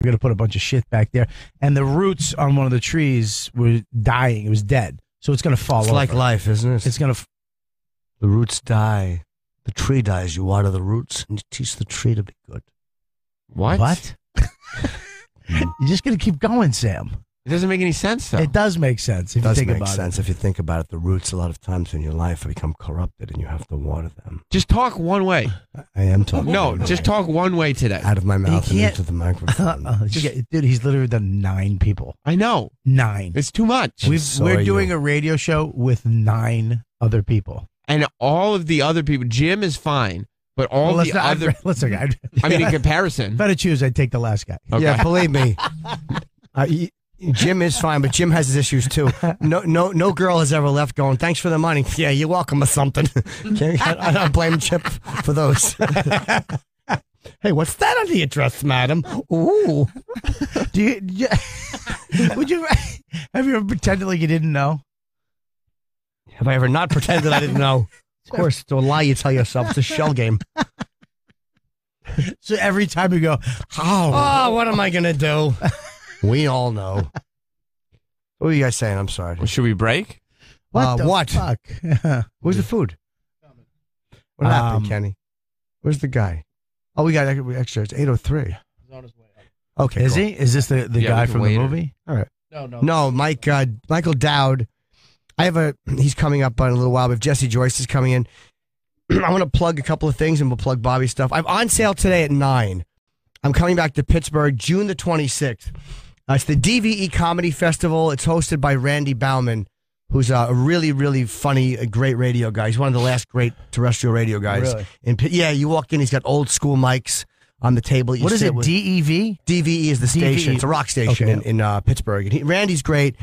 We're going to put a bunch of shit back there. And the roots on one of the trees were dying. It was dead. So it's going to fall over. It's like life, isn't it? It's going to... The roots die. The tree dies. You water the roots and you teach the tree to be good. What? You're just going to keep going, Sam. It doesn't make any sense, though. It does make sense if you think about it. It does make sense if you think about it. The roots, a lot of times in your life, become corrupted and you have to water them. Just talk one way. I am talking. No, just talk one way today. Out of my mouth and into the microphone. Dude, he's literally done 9 people. I know. 9. It's too much. We're doing a radio show with 9 other people. And all of the other people, Jim is fine, but all the other... I mean, in comparison. If I had to choose, I'd take the last guy. Okay. Yeah, believe me. Jim is fine, but Jim has his issues too. No girl has ever left going, thanks for the money. Yeah, you're welcome or something. I don't blame Chip for those. Hey, what's that on the address, madam? Ooh. Would you have you ever pretended like you didn't know? Have I ever not pretended I didn't know? Of course, it's a lie you tell yourself. It's a shell game. So every time you go, oh, what am I going to do? We all know. What are you guys saying? I'm sorry. Well, should we break? What the fuck? Where's the food? What happened, Kenny? Where's the guy? Oh, we got extra. It's 8:03. He's on his way up. Okay. Is he? Is this the guy from the movie? All right. No, Michael Dowd. He's coming up in a little while, but Jesse Joyce is coming in. I want to plug a couple of things, and we'll plug Bobby's stuff. I'm on sale today at 9. I'm coming back to Pittsburgh June the 26th. It's the DVE Comedy Festival. It's hosted by Randy Bauman, who's a really, really funny, great radio guy. He's one of the last great terrestrial radio guys. Really? Yeah, you walk in, he's got old school mics on the table. What is it, DEV? DVE is the station. It's a rock station in Pittsburgh. And Randy's great.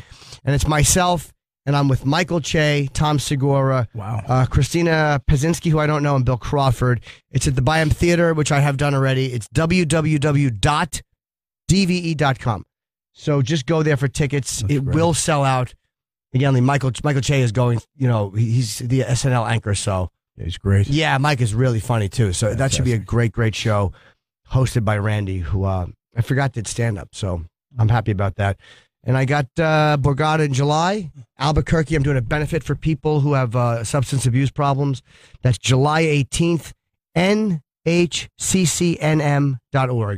And it's myself, and I'm with Michael Che, Tom Segura, Christina Pazinski, who I don't know, and Bill Crawford. It's at the Byham Theater, which I have done already. It's www.dve.com. So just go there for tickets. It will sell out. Again, Michael Che is going, he's the SNL anchor, so. Yeah, he's great. Yeah, Mike is really funny, too. So that should be a great, great show hosted by Randy, who I forgot did stand-up. So I'm happy about that. And I got Borgata in July. Albuquerque, I'm doing a benefit for people who have substance abuse problems. That's July 18th, nhccnm.org.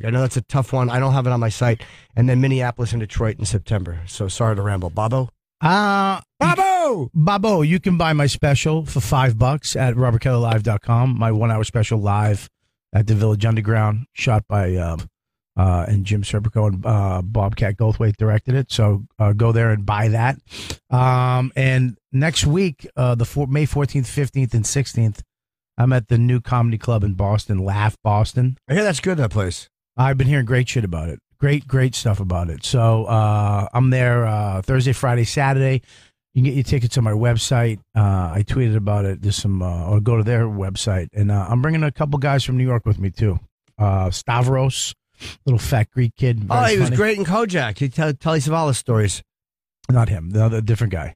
I know that's a tough one. I don't have it on my site. And then Minneapolis and Detroit in September. So sorry to ramble. Babbo? Babbo, you can buy my special for $5 at robertkellylive.com. My 1-hour special live at the Village Underground, shot by and Jim Serpico and Bobcat Goldthwait directed it. So go there and buy that. And next week, May 14th, 15th, and 16th, I'm at the new comedy club in Boston, Laugh Boston. I hear that's good, that place. I've been hearing great shit about it. Great stuff about it. So I'm there Thursday, Friday, Saturday. You can get your tickets on my website. I tweeted about it. There's some, or go to their website. And I'm bringing a couple guys from New York with me, too. Stavros, little fat Greek kid. He funny. Was great in Kojak. He tell Savalas stories. Not him, the other different guy.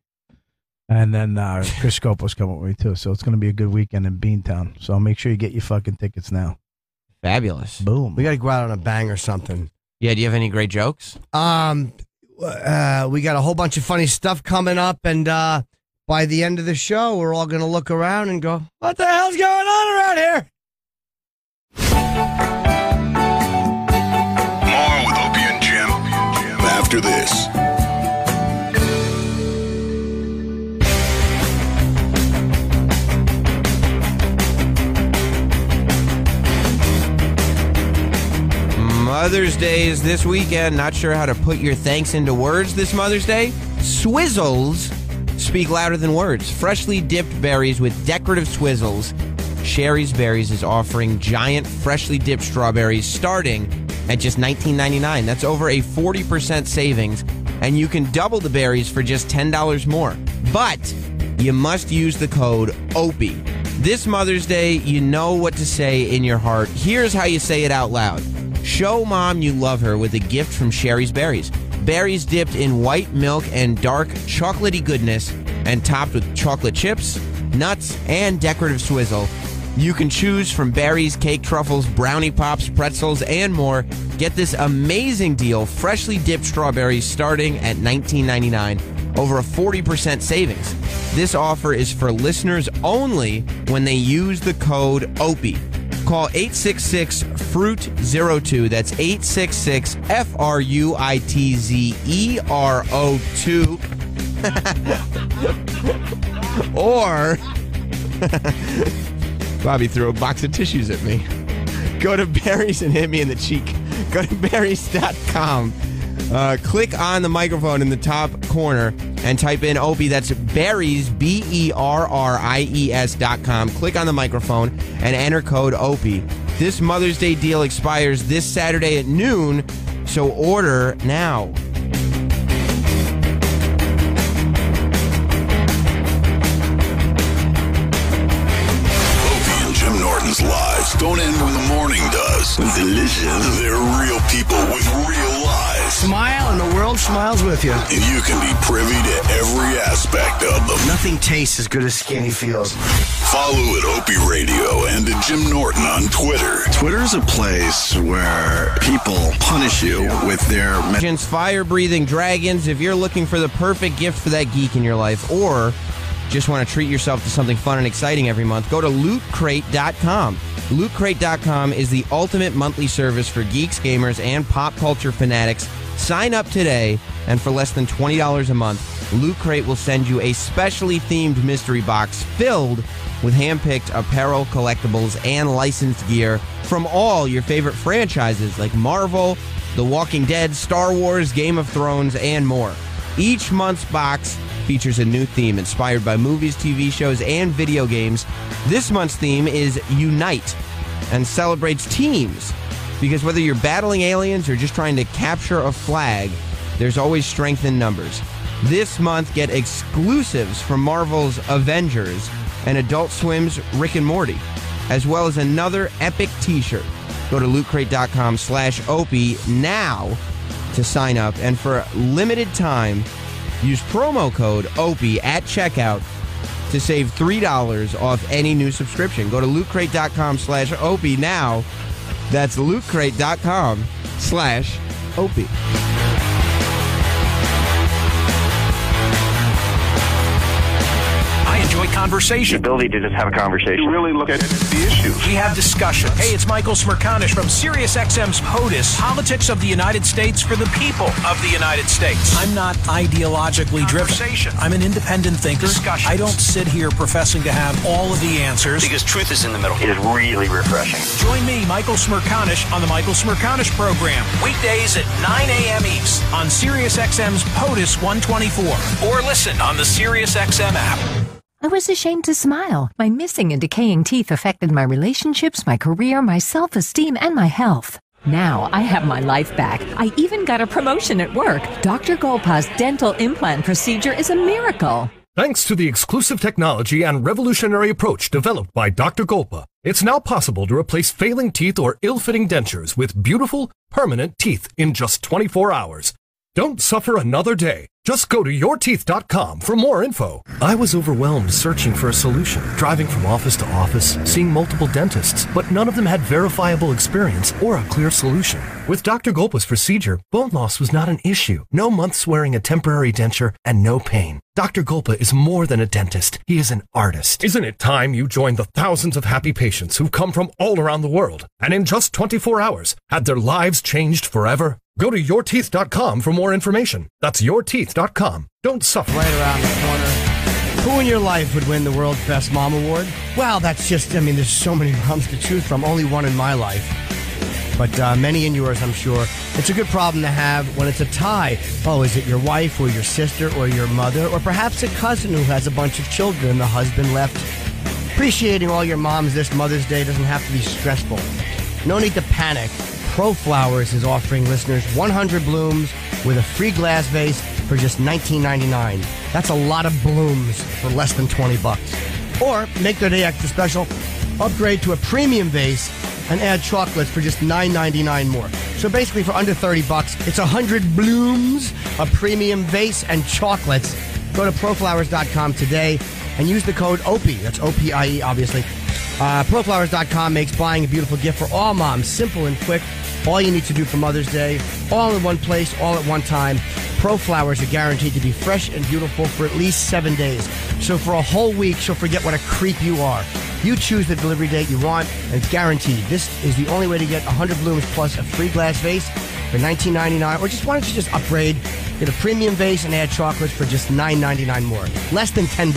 And then Chris Scopo's coming with me, too. So it's going to be a good weekend in Beantown. So make sure you get your fucking tickets now. Fabulous. Boom. We got to go out on a bang or something. Yeah, do you have any great jokes? We got a whole bunch of funny stuff coming up, and by the end of the show, we're all going to look around and go, what the hell's going on around here? More with Opie and Jim after this. Mother's Day is this weekend. Not sure how to put your thanks into words this Mother's Day? Swizzles speak louder than words. Freshly dipped berries with decorative swizzles. Sherry's Berries is offering giant freshly dipped strawberries starting at just $19.99. That's over a 40% savings, and you can double the berries for just $10 more. But you must use the code OPIE. This Mother's Day, you know what to say in your heart. Here's how you say it out loud. Show mom you love her with a gift from Sherry's Berries. Berries dipped in white milk and dark chocolatey goodness and topped with chocolate chips, nuts, and decorative swizzle. You can choose from berries, cake truffles, brownie pops, pretzels, and more. Get this amazing deal, freshly dipped strawberries starting at $19.99, over a 40% savings. This offer is for listeners only when they use the code OPIE. Call 866-FRUIT-02. That's 866-FRUITZERO2. Or... Bobby threw a box of tissues at me. Go to Berries and hit me in the cheek. Go to berries.com. Click on the microphone in the top corner and type in Opie. That's Berries, BERRIES.com. Click on the microphone and enter code Opie. This Mother's Day deal expires this Saturday at noon, so order now. Lives don't end when the morning does. Delicious. They're real people with real lives. Smile and the world smiles with you. And you can be privy to every aspect of them. Nothing tastes as good as skinny feels. Follow at Opie Radio and at Jim Norton on Twitter. Twitter's a place where people punish you with their... Fire-breathing dragons. If you're looking for the perfect gift for that geek in your life, or... just want to treat yourself to something fun and exciting every month, go to LootCrate.com. LootCrate.com is the ultimate monthly service for geeks, gamers, and pop culture fanatics. Sign up today, and for less than $20 a month, Loot Crate will send you a specially themed mystery box filled with hand-picked apparel, collectibles, and licensed gear from all your favorite franchises like Marvel, The Walking Dead, Star Wars, Game of Thrones, and more. Each month's box features a new theme inspired by movies, TV shows, and video games. This month's theme is Unite and celebrates teams, because whether you're battling aliens or just trying to capture a flag, there's always strength in numbers. This month, get exclusives from Marvel's Avengers and Adult Swim's Rick and Morty, as well as another epic t-shirt. Go to lootcrate.com/Opie now to sign up, and for a limited time, use promo code OPIE at checkout to save $3 off any new subscription. Go to lootcrate.com/Opie now. That's lootcrate.com/Opie. Enjoy conversation. The ability to just have a conversation. You really look at the issues. We have discussions. Hey, it's Michael Smerconish from SiriusXM's POTUS, Politics of the United States for the People of the United States. I'm not ideologically driven. I'm an independent thinker. I don't sit here professing to have all of the answers. Because truth is in the middle. It is really refreshing. Join me, Michael Smerconish, on the Michael Smerconish program. Weekdays at 9 a.m. East on SiriusXM's POTUS 124. Or listen on the SiriusXM app. I was ashamed to smile. My missing and decaying teeth affected my relationships, my career, my self-esteem, and my health. Now I have my life back. I even got a promotion at work. Dr. Golpa's dental implant procedure is a miracle. Thanks to the exclusive technology and revolutionary approach developed by Dr. Golpa, it's now possible to replace failing teeth or ill-fitting dentures with beautiful, permanent teeth in just 24 hours. Don't suffer another day. Just go to yourteeth.com for more info. I was overwhelmed searching for a solution, driving from office to office, seeing multiple dentists, but none of them had verifiable experience or a clear solution. With Dr. Golpa's procedure, bone loss was not an issue. No months wearing a temporary denture and no pain. Dr. Golpa is more than a dentist. He is an artist. Isn't it time you joined the thousands of happy patients who've come from all around the world and in just 24 hours had their lives changed forever? Go to yourteeth.com for more information. That's yourteeth.com. Don't suffer. Right around the corner. Who in your life would win the World's Best Mom Award? Well, that's just, there's so many moms to choose from. Only one in my life. But many in yours, I'm sure. It's a good problem to have when it's a tie. Oh, is it your wife or your sister or your mother? Or perhaps a cousin who has a bunch of children and the husband left? Appreciating all your moms this Mother's Day doesn't have to be stressful. No need to panic. Pro Flowers is offering listeners 100 blooms with a free glass vase for just $19.99. That's a lot of blooms for less than $20. Or make their day extra special, upgrade to a premium vase and add chocolates for just $9.99 more. So basically for under $30, it's 100 blooms, a premium vase, and chocolates. Go to proflowers.com today and use the code OPIE, that's OPIE obviously, Proflowers.com makes buying a beautiful gift for all moms simple and quick. All you need to do for Mother's Day, all in one place, all at one time. Pro Flowers are guaranteed to be fresh and beautiful for at least 7 days. So for a whole week, she'll forget what a creep you are. You choose the delivery date you want, and it's guaranteed. This is the only way to get 100 blooms plus a free glass vase for $19.99. Or just why don't you just upgrade, get a premium vase and add chocolates for just $9.99 more. Less than $10.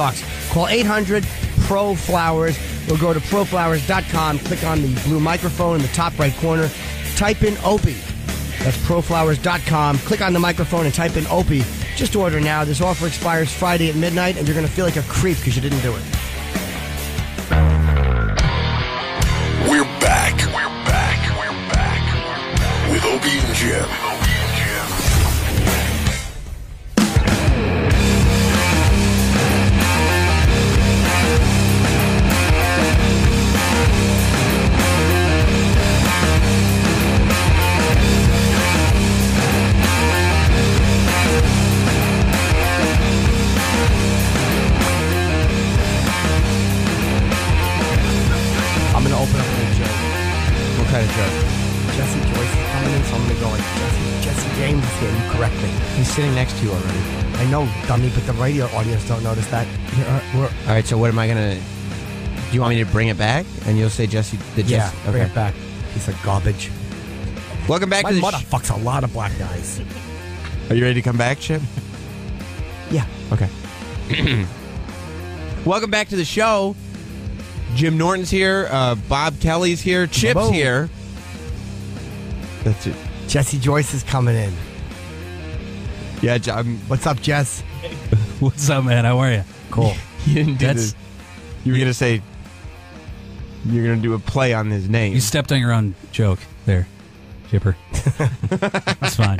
Call 800-PRO-FLOWERS or go to proflowers.com. Click on the blue microphone in the top right corner. Type in Opie. That's proflowers.com. Click on the microphone and type in Opie. Just order now. This offer expires Friday at midnight, and you're going to feel like a creep because you didn't do it. We're back. With Opie and Jim. I'm going to open up with a joke. What kind of joke? Jesse Joyce is coming in, so I'm going to go like, Jesse James is here. You correct me. He's sitting next to you already. I know, dummy, but the radio audience don't notice that. All right, so what am I going to... Do you want me to bring it back? And you'll say Jesse... Yeah, bring it back. Piece of garbage. Welcome back My to the... mother fucks a lot of black guys. Are you ready to come back, Chip? Yeah. Okay. Welcome back to the show. Jim Norton's here. Bob Kelly's here. Chip's Hello. here. That's it. Jesse Joyce is coming in. Yeah, What's up, Jess? What's up, man? How are you? Cool. you didn't do That's- this. You were going to say... You're going to do a play on his name. You stepped on your own joke there, Chipper. It's fine.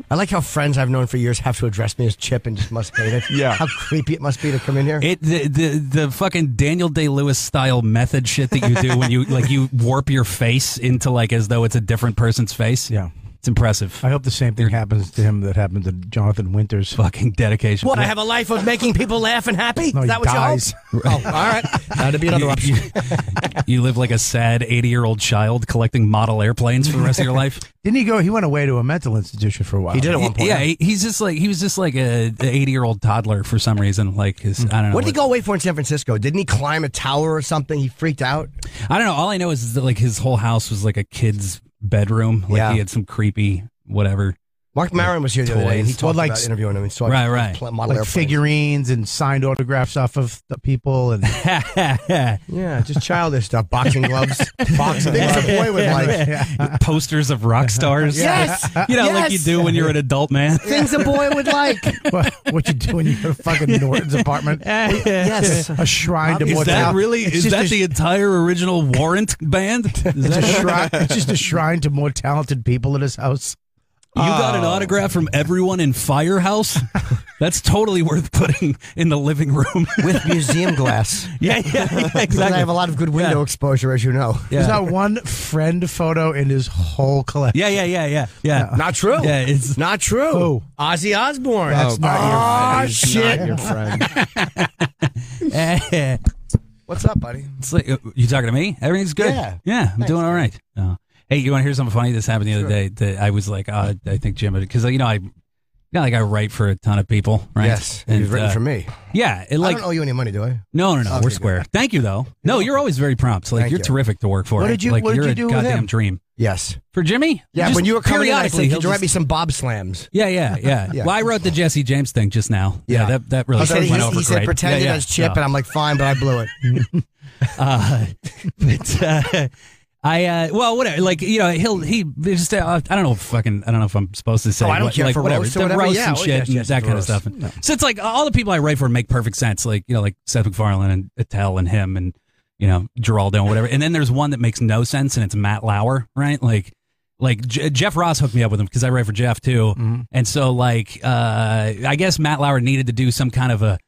I like how friends I've known for years have to address me as Chip and just must hate it. Yeah. How creepy it must be to come in here. The fucking Daniel Day-Lewis style method shit that you do when you warp your face into like as though it's a different person's face. Yeah. It's impressive. I hope the same thing happens to him that happened to Jonathan Winters. Fucking dedication. What, I have a life of making people laugh and happy? No, Is he that what dies. you hope? Oh, all right. That'd be another option. You live like a sad 80-year-old child collecting model airplanes for the rest of your life. Didn't he go? He went away to a mental institution for a while. He did at one point. Yeah, he was just like a 80-year-old toddler for some reason. Like his, I don't know. What did he go away for in San Francisco? Didn't he climb a tower or something? He freaked out? I don't know. All I know is that like his whole house was like a kid's bedroom. Like Yeah. he had some creepy whatever. Mark Maron was here the other day, and he Toys. talked Well, like- about interviewing him. He saw Right. model like airplanes. figurines and signed autographs off of the people and Yeah, just childish stuff. Boxing gloves. Boxing things a boy would like. Posters of rock stars. Yes! You know, like you Yes! do when you're an adult man. Things a boy would like. what you do when you go to fucking Norton's apartment. Yes. A shrine to Is that mortality. really? It's Is just that a- the entire original Warrant band? Is It's, that a shrine, it's just a shrine to more talented people in his house. You got an autograph from everyone in Firehouse? That's totally worth putting in the living room. With museum glass. Yeah, Because exactly. I have a lot of good window exposure, as you know. There's not one friend photo in his whole collection. Yeah. Not true. Yeah, it's Not true. Who? Ozzy Osbourne. That's not your shit. Not your friend. What's up, buddy? It's like, you talking to me? Everything's good. Yeah. I'm doing all right. Hey, you want to hear something funny? This happened the other day. That I was like, I think Jim, because I write for a ton of people, right? Yes. You've written for me. Yeah, I don't owe you any money, do I? No, Okay, we're square. good. Thank you, though. No, you're always very prompt. Like Thank you're you. terrific to work for. What did you- Like what did you're you a do with goddamn him? dream Yes. for Jimmy. Yeah, Just when you were coming in, I periodically, said, he'll could you write just- me some Bob Slams? Yeah. Yeah. Well, I wrote the Jesse James thing just now. Yeah. That really He said, went over he said great. pretend it Yeah. as Chip, No. and I'm like, fine, but I blew it. Well, whatever. Like, he just I don't know if I'm supposed to say. Oh, I don't but, care like, for whatever. roast or The whatever. roast Yeah, and oh, shit yes, and yes, that the kind of roast. stuff. No. So it's like all the people I write for make perfect sense. Like like Seth MacFarlane and Attell and him and Geraldo and whatever. And then there's one that makes no sense, and it's Matt Lauer, right? Like Jeff Ross hooked me up with him because I write for Jeff too. Mm-hmm. And so I guess Matt Lauer needed to do some kind of a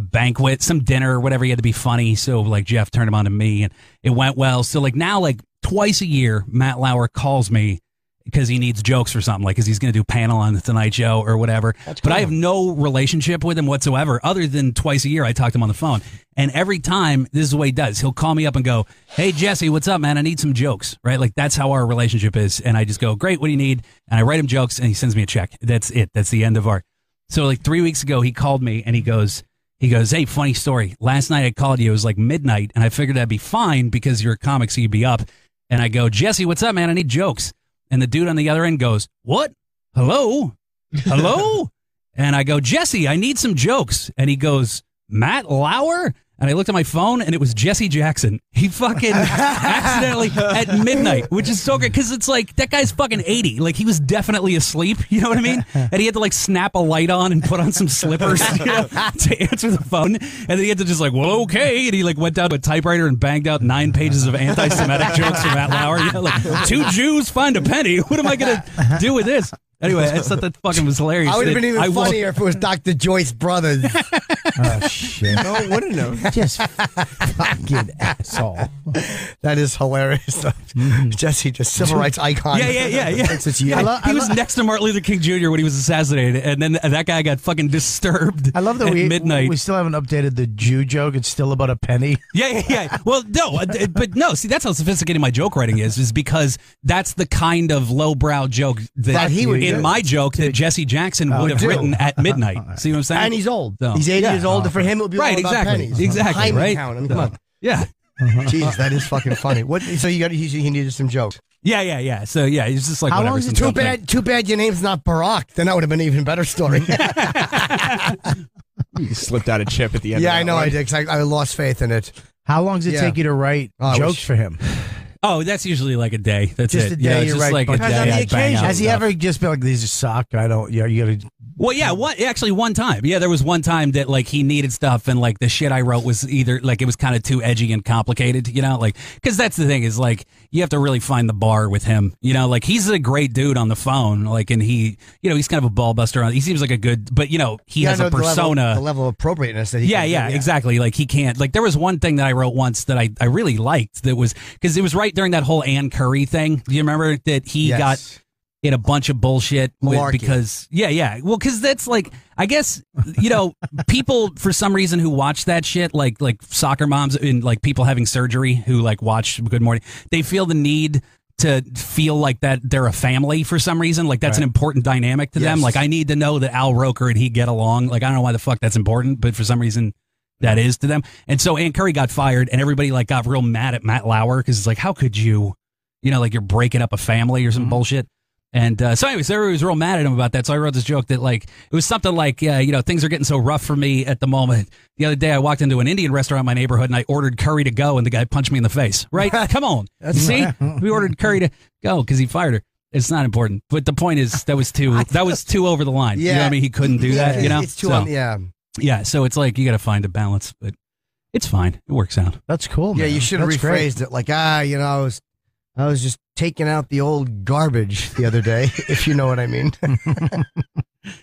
banquet, some dinner or whatever. He had to be funny. So Jeff turned him on to me and it went well. So now twice a year, Matt Lauer calls me because he needs jokes or something, like because he's going to do panel on the Tonight Show or whatever. But I have no relationship with him whatsoever, other than twice a year I talk to him on the phone. And every time, this is what he does. He'll call me up and go, "Hey, Jesse, what's up, man? I need some jokes," right? Like, that's how our relationship is. And I just go, "Great, what do you need?" And I write him jokes, and he sends me a check. That's it. That's the end of our... So, like, 3 weeks ago, he called me, and he goes, "Hey, funny story. Last night I called you. It was like midnight, and I figured that'd be fine because you're a comic, so you'd be up." And I go, "Jesse, what's up, man? I need jokes." And the dude on the other end goes, "What? Hello? Hello?" And I go, "Jesse, I need some jokes." And he goes, "Matt Lauer?" And I looked at my phone, and it was Jesse Jackson. He fucking accidentally at midnight, which is so great because it's like, that guy's fucking 80. Like, he was definitely asleep, you know what I mean? And he had to like snap a light on and put on some slippers to answer the phone. And then he had to just like, "Well, okay." And he like went down to a typewriter and banged out 9 pages of anti-Semitic jokes from Matt Lauer. You know, like, "2 Jews find a penny. What am I going to do with this?" Anyway, I thought that fucking was hilarious. I would have been even funnier if it was Dr. Joyce Brothers. Oh, shit. No, wouldn't have. Just fucking asshole. That is hilarious. Jesse, just civil rights icon. Yeah. Thinks it's you. He was next to Martin Luther King Jr. when he was assassinated, and then that guy got fucking disturbed. I love that at midnight. We still haven't updated the Jew joke. It's still about a penny. Yeah. Well, no, but no. See, that's how sophisticated my joke writing is because that's the kind of lowbrow joke that he would in my joke that Jesse Jackson would have written at midnight. See what I'm saying? And he's old. So, he's 80 years old. For him, it would be all about pennies. Exactly. Right. Count. I mean, come on. Yeah. Jeez, that is fucking funny. What? So he needed some jokes. Yeah. So yeah, he's just like, how whatever. Long is it? Too bad your name's not Barack. Then that would have been an even better story. You slipped out a chip at the end. Yeah, I know I did. 'Cause I lost faith in it. How long does it take you to write jokes for him? Oh, that's usually like a day. That's just it. a day. Just right. like a day. On the occasion, has he ever just been like, "These suck"? I don't. Yeah, you gotta. Well, yeah. Actually, one time. Yeah, there was one time that like he needed stuff, and like the shit I wrote was either like it was kind of too edgy and complicated. You know, like because that's the thing is like you have to really find the bar with him. You know, like he's a great dude on the phone. Like, and he, you know, he's kind of a ball buster. He seems like a good, but you know, he has a persona. The level of appropriateness that he. Yeah, exactly. Like he can't. Like there was one thing that I wrote once that I really liked. That was because it was right during that whole Ann Curry thing. Do you remember that he got in a bunch of bullshit because well, because that's like, I guess, you know, people for some reason who watch that shit, like soccer moms and like people having surgery who like watch Good Morning, they feel the need to feel like that they're a family for some reason. Like that's an important dynamic to them. Like I need to know that Al Roker and he get along. Like I don't know why the fuck that's important, but for some reason that is to them. And so Ann Curry got fired and everybody like got real mad at Matt Lauer because it's like, how could you know, like you're breaking up a family or some bullshit. And so anyways, everybody was real mad at him about that. So I wrote this joke that like, it was something like, you know, things are getting so rough for me at the moment. The other day I walked into an Indian restaurant in my neighborhood and I ordered curry to go and the guy punched me in the face. Right? Come on. See? We ordered curry to go because he fired her. It's not important. But the point is that was too over the line. Yeah. You know what I mean? He couldn't do that, you know? It's too, yeah. So it's like, you got to find a balance, but it's fine. It works out. That's cool, man. Yeah, you should have rephrased it like, you know, I was just taking out the old garbage the other day, if you know what I mean.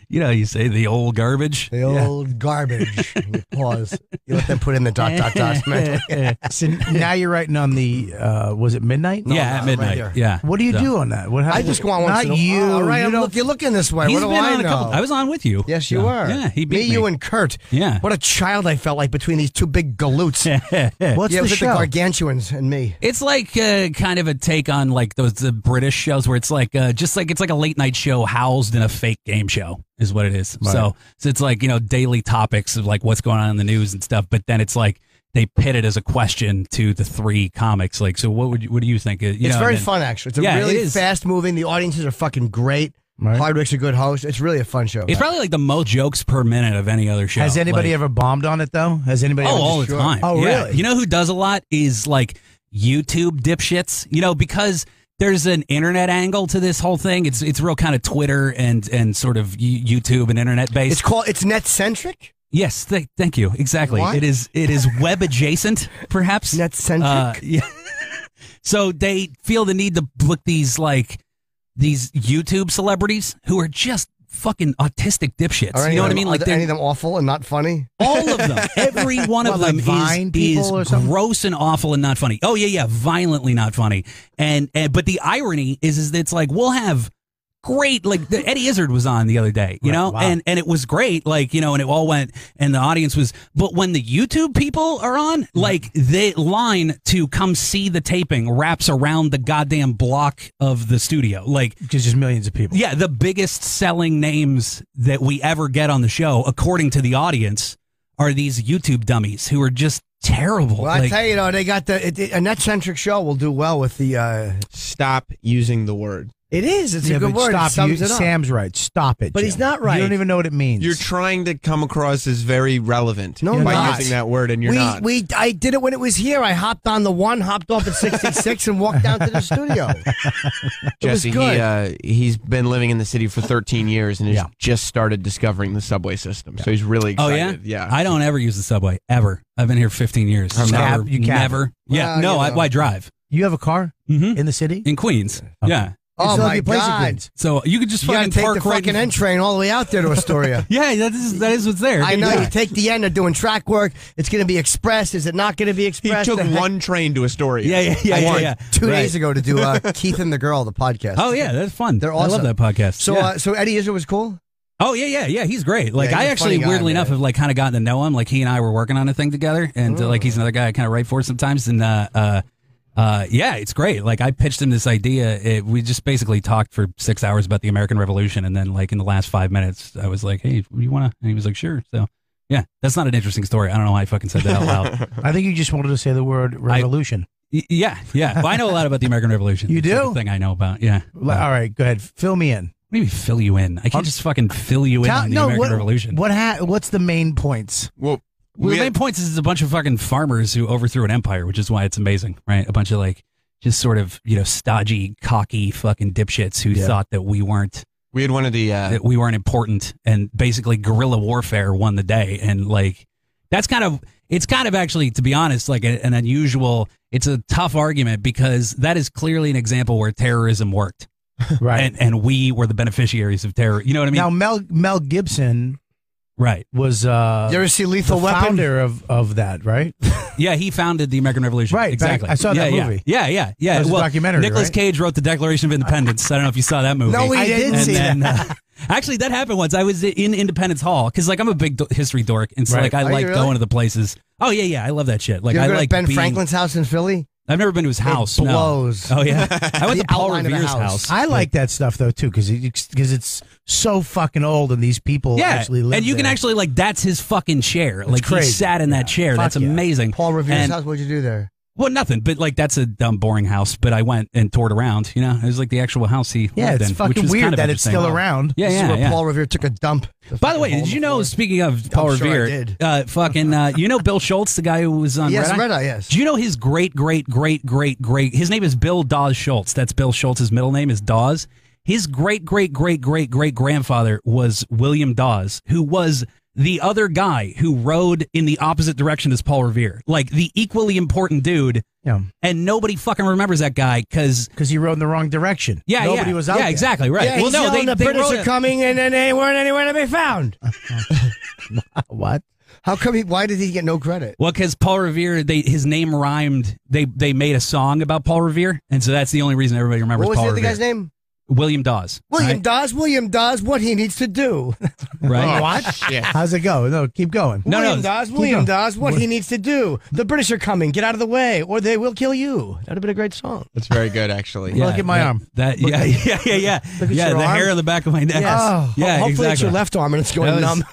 You know, you say the old garbage. The old garbage. You pause. You let them put in the ... So now you're writing on the, was it midnight? No, at midnight. Right yeah. What do you do on that? What I just go on once in a while. you. All right, You you're looking this way. He's What do been I on know? a couple. I was on with you. Yes, you were. Yeah, he beat me. you, and Kurt. Yeah. What a child I felt like between these two big galoots. What's it the was show? the Gargantuans and me. It's like kind of a take on like the British shows where it's like just like it's like a late night show housed in a fake game show is what it is. Right. So it's like, you know, daily topics of like what's going on in the news and stuff. But then it's like they pit it as a question to the three comics. Like, so what do you think? It's very fun, actually. It's really fast moving. The audiences are fucking great. Right. Hardwick's a good host. It's really a fun show. It's probably like the most jokes per minute of any other show. Has anybody ever bombed on it though? Has anybody? ever all the time. Oh, yeah. really? You know who does a lot is like YouTube dipshits. You know, because there's an internet angle to this whole thing. It's real kind of Twitter and sort of YouTube and internet based. It's net centric. Yes, thank you. Exactly. What? It is web adjacent, perhaps. Net centric. Yeah. So they feel the need to book these YouTube celebrities who are just fucking autistic dipshits. Are You know what I mean? Like any of them awful and not funny? All of them. Every one of them Vine people is or something? gross and awful and not funny. Oh yeah, violently not funny. And but the irony is that it's like we'll have great, like Eddie Izzard was on the other day, you know, and it was great, like, you know, and it all went, and the audience was, but when the YouTube people are on, like the line to come see the taping wraps around the goddamn block of the studio, like because there's millions of people. Yeah, the biggest selling names that we ever get on the show, according to the audience, are these YouTube dummies who are just terrible. Well, I tell you, they got a net-centric show will do well with the. Stop using the word. It is. It's a good word. Stop. It sums it up. Sam's right. Stop it. But Jim. he's not right. You don't even know what it means. You're trying to come across as very relevant No, by not. using that word, and you're not. I did it when it was here. I hopped on the one, hopped off at 66, and walked down to the studio. Jesse, he's been living in the city for 13 years and has just started discovering the subway system. So he's really excited. Oh, yeah? I don't ever use the subway, ever. I've been here 15 years. Never. Yeah, no, I drive. You have a car in the city? In Queens. Yeah. Oh, my God. So you could just fucking take park the fucking N train all the way out there to Astoria. Yeah, that is what's there. I know. You take the N, they're doing track work. It's going to be express. Is it not going to be express? He took one train to Astoria. Yeah. 2 days ago to do Keith and the Girl, the podcast. Oh, yeah, that's fun. They're awesome. I love that podcast. So Eddie Izzard was cool? Oh, yeah, he's great. Like, he's I a actually, funny guy, weirdly man. enough, have like kind of gotten to know him. Like, he and I were working on a thing together, and like he's another guy I kind of write for sometimes, and yeah, it's great. Like, I pitched him this idea. We just basically talked for 6 hours about the American Revolution, and then like in the last 5 minutes, I was like, "Hey, you want to?" And he was like, "Sure." So, yeah, that's not an interesting story. I don't know why I fucking said that out loud. I think you just wanted to say the word revolution. Yeah. Well, I know a lot about the American Revolution. You It's do? like a thing I know about. Yeah. All right, go ahead. Fill me in. Maybe fill you in. I can't just fucking fill you in on the American Revolution. What's the main points? Well, the main points is it's a bunch of fucking farmers who overthrew an empire, which is why it's amazing, right? A bunch of like just sort of, you know, stodgy, cocky fucking dipshits who thought that we weren't. We had one of the that we weren't important, and basically guerrilla warfare won the day, and like it's kind of actually, to be honest, like an unusual. It's a tough argument because that is clearly an example where terrorism worked. Right. And we were the beneficiaries of terror. You know what I mean? Now, Mel Gibson was you ever see Lethal the Weapon? Founder of that, right? Yeah, he founded the American Revolution. Right, exactly. I saw that movie. Yeah. It was a documentary, Nicolas right? Cage wrote the Declaration of Independence. I don't know if you saw that movie. No, we didn't see that. Actually, that happened once. I was in Independence Hall because, like, I'm a big history dork, and so like I like going to the places. Oh yeah, I love that shit. Like, you ever I go like to Ben Franklin's house in Philly. I've never been to his house. It blows. No. Oh yeah, I went The to Paul outline of the Revere's house. house. I like that stuff though too because it's so fucking old and these people actually live and you can there. actually like that's his fucking chair. Like crazy. he sat in that chair. Fuck That's yeah. amazing. Paul Revere's And- house. What'd you do there? Well, nothing, but like that's a dumb, boring house. But I went and toured around. You know, it was like the actual house he lived it's in, fucking which was weird kind of that it's interesting. still around. Yeah, This is yeah, where yeah. Paul Revere took a dump. By the way, did you know? Speaking of Paul sure I Revere, did. fucking, you know Bill Schultz, the guy who was on Yes, Red Eye? Red Eye, yes. Do you know his great? His name is Bill Dawes Schultz. That's Bill Schultz's middle name is Dawes. His great grandfather was William Dawes, who was the other guy who rode in the opposite direction as Paul Revere, like the equally important dude. Yeah. And nobody fucking remembers that guy because he rode in the wrong direction. Yeah, Nobody was out Yeah, there. exactly, right. Yeah, well, no, the British wrote are coming and then they weren't anywhere to be found. What? How come? Why did he get no credit? Well, because Paul Revere, his name rhymed. They made a song about Paul Revere, and so that's the only reason everybody remembers What was Paul the other Revere. guy's name? William Dawes. William Dawes what he needs to do. Right? What? Yeah. How's it go? No, keep going. William Dawes what he needs to do. The British are coming. Get out of the way, or they will kill you. That would have been a great song. That's very good, actually. Yeah, Look at my arm. Yeah. Look at Yeah, your the arm. hair on the back of my neck. Yes. Yeah, Hopefully exactly. it's your left arm and it's going numb.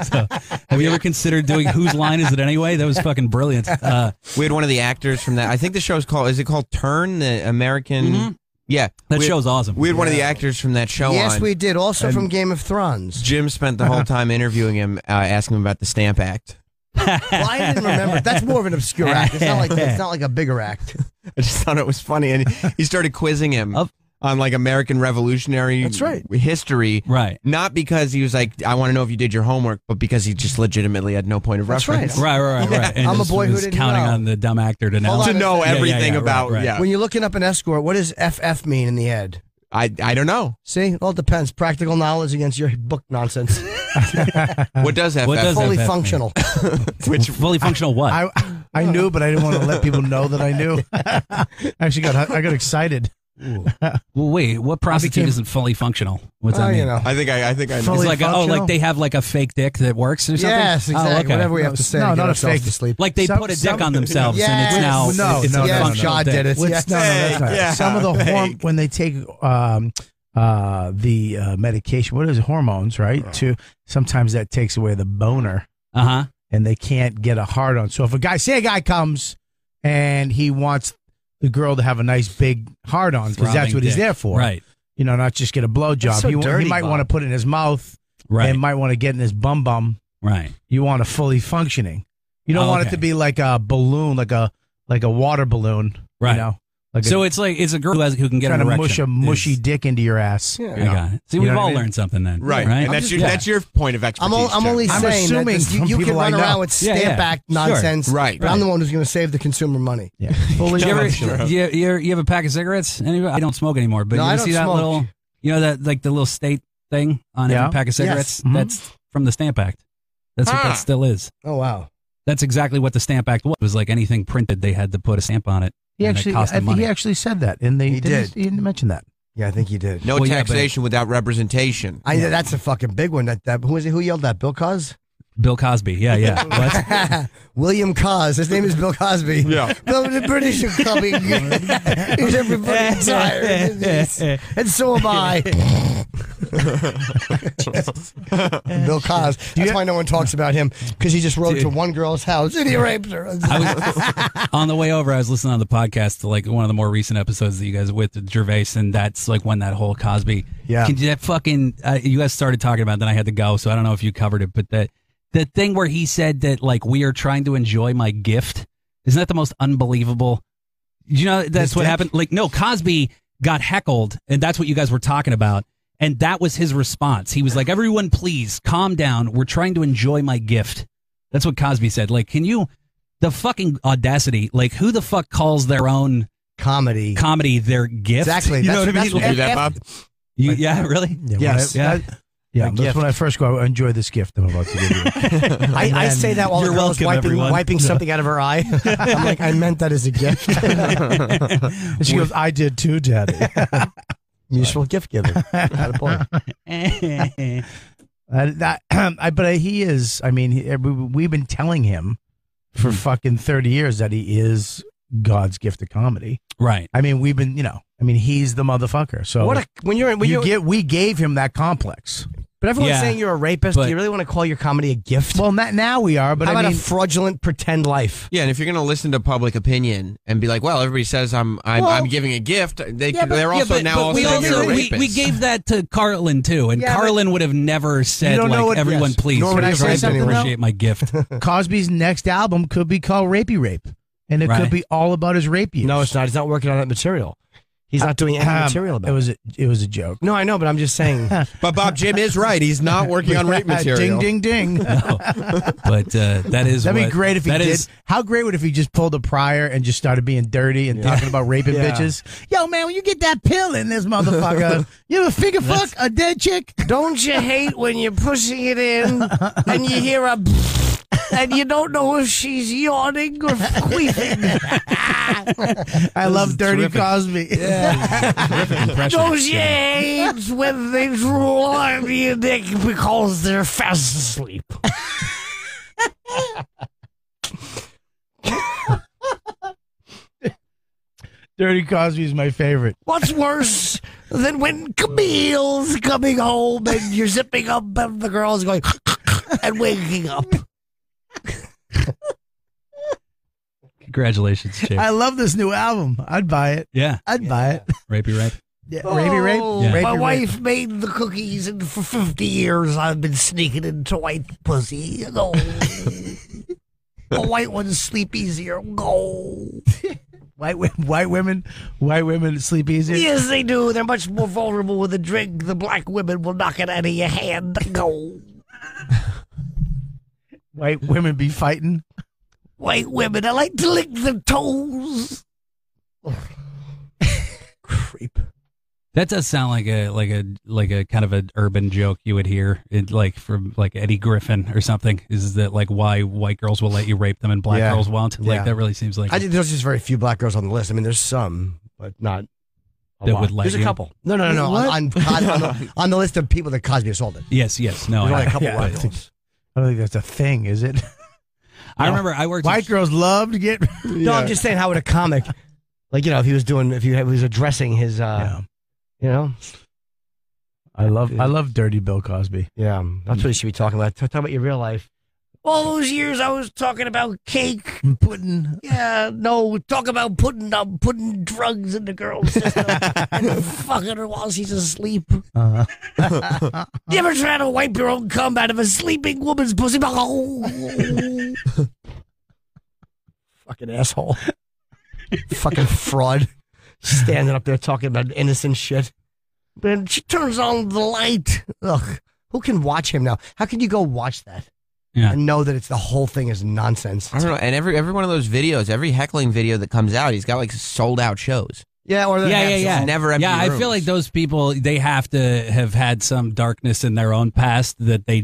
So, have you ever considered doing Whose Line Is It Anyway? That was fucking brilliant. We had one of the actors from that. I think the show's called. Is it called Turn? The American. Yeah, That show's awesome. We had one of the actors from that show Yes, on. we did. Also from Game of Thrones. Jim spent the whole time interviewing him, asking him about the Stamp Act. Well, I didn't remember. That's more of an obscure act. It's not like a bigger act. I just thought it was funny, and he started quizzing him on like American Revolutionary history. Right. Not because he was like, I want to know if you did your homework, but because he just legitimately had no point of reference. Right. And I'm a just boy who was didn't counting know. on the dumb actor to know. Hold on To know Yeah, everything about, right. yeah. When you're looking up an escort, what does FF mean in the head? I don't know. See, it all depends. Practical knowledge against your book nonsense. What does FF? What does Fully FF functional. Which fully functional what? I knew, but I didn't want to let people know that I knew. I got excited. Well, wait, what prostitute isn't fully functional? What's that mean? You know. I think I know. It's like like they have like a fake dick that works or something. Yes, exactly. Oh, okay. Whatever we have to say. No, to get not a ourselves fake. to sleep. Like they put a dick on themselves and it's now No, it's no, a no, functional God dick. did it. With- Yes. No, that's not. Yeah. Some of the when they take the medication, what is it, hormones, right? Sometimes that takes away the boner, and they can't get a hard on. So if a guy comes and he wants the girl to have a nice big hard on because that's what he's there for, right? You know, not just get a blowjob. So He dirty, might Bob. want to put it in his mouth, Right. and might want to get in his bum. Right. You want a fully functioning. You don't want it to be like a balloon, like a water balloon, Right. You know, like So it's a girl who can get trying an to erection. mush a mushy dick into your ass. I got it. See, we've all learned something then, Right. Right. And that's your point of expertise. I'm only I'm saying assuming that from you can people I run know. around with Stamp Act nonsense. Right. But I'm the one who's going to save the consumer money. Yeah. Fully You have a pack of cigarettes? Anybody? I don't smoke anymore, but No, you I ever don't see that smoke. little, that like the little state thing on every pack of cigarettes? Yes. That's from the Stamp Act. That's what that still is. Oh, wow. That's exactly what the Stamp Act was. It was like anything printed, they had to put a stamp on it. He and it actually, cost them money. he actually said that, and He did. He didn't mention that. Yeah, I think he did. No taxation without representation. That's a fucking big one. Who is it? Who yelled that? Bill Cos? Bill Cosby. Yeah. What? William Cos. His name is Bill Cosby. Yeah. The British are coming. Is everybody tired? And so am I. Bill Cos. That's why no one talks about him, because he just rode to one girl's house and he raped her. On the way over, I was listening on the podcast to like one of the more recent episodes that you guys with Gervais, and that's like when that whole Cosby. Yeah. That fucking you guys started talking about. Then I had to go, so I don't know if you covered it, but the thing where he said that like we are trying to enjoy my gift. Isn't that the most unbelievable? You know that's what happened. Like no, Cosby got heckled, and that's what you guys were talking about. And that was his response. He was like, "Everyone, please calm down. We're trying to enjoy my gift." That's what Cosby said. Like, can you? The fucking audacity. Like, who the fuck calls their own comedy their gift? Exactly. You know what I mean? You do that, Bob? Yeah, really? Yeah, Yes. That's when I first go. I enjoy this gift I'm about to give you. I say that while the You're girl's welcome, wiping something out of her eye. I'm like, I meant that as a gift. And she goes, "I did too, Daddy." Useful gift giving. Got a point. But he is. I mean, we've been telling him for fucking 30 years that he is God's gift to comedy. Right. I mean, we've been. He's the motherfucker. So we gave him that complex. But everyone's saying you're a rapist. Do you really want to call your comedy a gift? Well, now we are. But how about a fraudulent pretend life? Yeah, and if you're going to listen to public opinion and be like, "Well, everybody says I'm giving a gift," they're also saying you're a rapist. We gave that to Carlin too, and Carlin would have never said like, "Everyone, please, Nor would I say something appreciate my gift." Cosby's next album could be called Rapey Rape, and it could be all about his rape years. No, it's not. He's not working on that material. He's not doing any material about it. It was a joke. No, I know, but I'm just saying. But Bob, Jim is right. He's not working on rape material. Ding, ding, ding. No. But that'd be great if he did. How great would it if he just pulled a prior and just started being dirty and talking about raping bitches? Yo, man, when you get that pill in this motherfucker, you ever figure fuck a dead chick? Don't you hate when you're pushing it in and you hear a and you don't know if she's yawning or queefing? I love Dirty terrific. Cosby. Terrific impression. Don't you hate when they drool on your dick because they're fast asleep? Dirty Cosby is my favorite. What's worse than when Camille's coming home and you're zipping up and the girl's going and waking up? Congratulations, Chick. I love this new album. I'd buy it. Yeah. I'd buy it. Rapey rape. Yeah. Rapey rape. Oh, Rapey my rape. wife made the cookies, and for 50 years I've been sneaking into white pussy. No. The white ones sleep easier. No. White women sleep easier. Yes, they do. They're much more vulnerable with a drink. The black women will knock it out of your hand. No. White women be fighting. White women, I like to lick their toes. Creep. That does sound like a kind of an urban joke you would hear, like from like Eddie Griffin or something. Is that like why white girls will let you rape them and black girls won't? Like that really seems like. I think there's just very few black girls on the list. I mean, there's some, but not. That would let There's a couple. No. On the list of people that Cosby assaulted. Yes. No. There's only a couple white girls. I don't think that's a thing, is it? I remember I worked. White girls love to get. No, I'm just saying how would a comic, like if he was addressing his. You know, I love Dirty Bill Cosby. Yeah, that's what he should be talking about. Talk about your real life. All those years I was talking about cake and pudding. Yeah, no, talk about putting drugs in the girl's system and fucking her while she's asleep. You ever try to wipe your own cum out of a sleeping woman's pussy? Fucking asshole. Fucking fraud. Standing up there talking about innocent shit. But she turns on the light. Ugh. Who can watch him now? How can you go watch that? Yeah. And know that the whole thing is nonsense. I don't know. And every one of those videos, every heckling video that comes out, he's got like sold out shows. Yeah, or never empty I rooms. feel like those people, they have to have had some darkness in their own past that they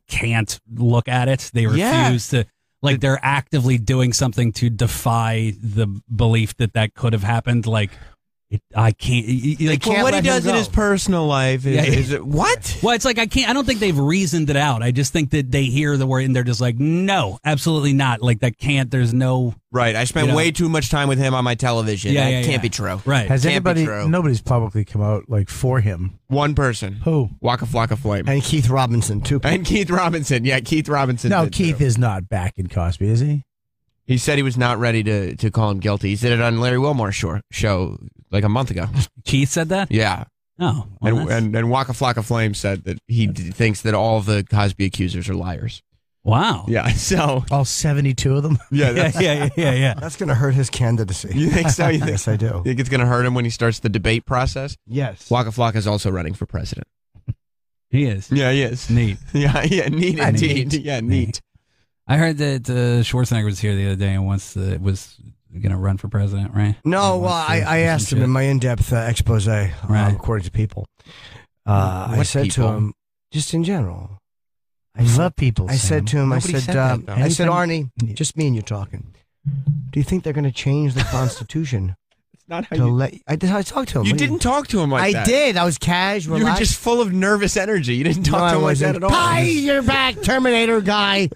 can't look at it. They refuse to. Like they're actively doing something to defy the belief that could have happened. Like I can't. What he does in his personal life is what? Well, it's like I can't. I don't think they've reasoned it out. I just think that they hear the word and they're just like, no, absolutely not. Like that can't. There's no. Right. I spent way too much time with him on my television. That can't be true. Right. Has nobody's publicly come out like for him? One person. Who? Waka Flocka Flame. And Keith Robinson too. And Keith Robinson. Yeah, Keith Robinson. No, Keith is not back in Cosby, is he? He said he was not ready to call him guilty. He said it on Larry Wilmore's show like a month ago. Keith said that? Yeah. Oh. Well, and Waka Flocka Flame said that he thinks that all of the Cosby accusers are liars. Wow. Yeah. So all 72 of them. Yeah. That's going to hurt his candidacy. You think so? Yes, I do. You think it's going to hurt him when he starts the debate process? Yes. Waka Flocka is also running for president. He is. Yeah, he is. Neat. Yeah, neat indeed. Yeah, neat. I heard that Schwarzenegger was here the other day and was going to run for president, right? No, well, I asked him in my in-depth expose, according to People. I said to him, just in general. I love people. I said to him, Nobody said that, though. I said, Arnie, just me and you talking. Do you think they're going to change the Constitution? It's not how you... I talked to him. You didn't talk to him like that. I did. I was casual. You were just full of nervous energy. You didn't talk to him like that at all. Hi, you're back, Terminator guy.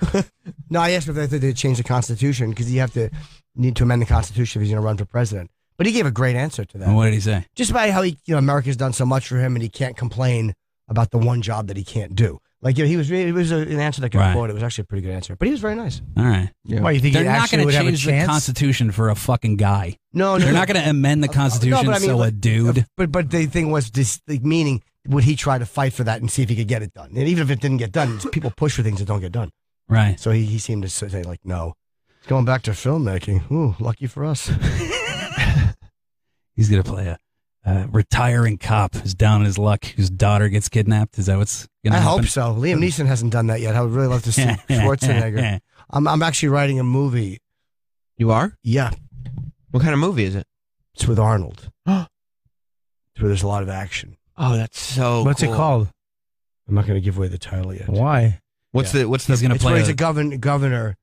No, I asked him if they they'd change the Constitution because you need to amend the Constitution if he's going to run for president. But he gave a great answer to that. And what did he say? Just about how America's done so much for him and he can't complain about the one job that he can't do. Like, it was an answer that could be quoted. It was actually a pretty good answer. But he was very nice. All right. Yeah. Why, you think they're not going to change the Constitution for a fucking guy? No. They're not going to amend the Constitution a dude. But the thing was, meaning, would he try to fight for that and see if he could get it done? And even if it didn't get done, people push for things that don't get done. Right. So he seemed to say, like, no. He's going back to filmmaking. Ooh, lucky for us. He's going to play a retiring cop who's down on his luck, whose daughter gets kidnapped. Is that what's going to happen? I hope so. Liam Neeson hasn't done that yet. I would really love to see Schwarzenegger. I'm actually writing a movie. You are? Yeah. What kind of movie is it? It's with Arnold. Where there's a lot of action. Oh, that's so What's cool. it called? I'm not going to give away the title yet. Why? What's the He's going to play where he's a governor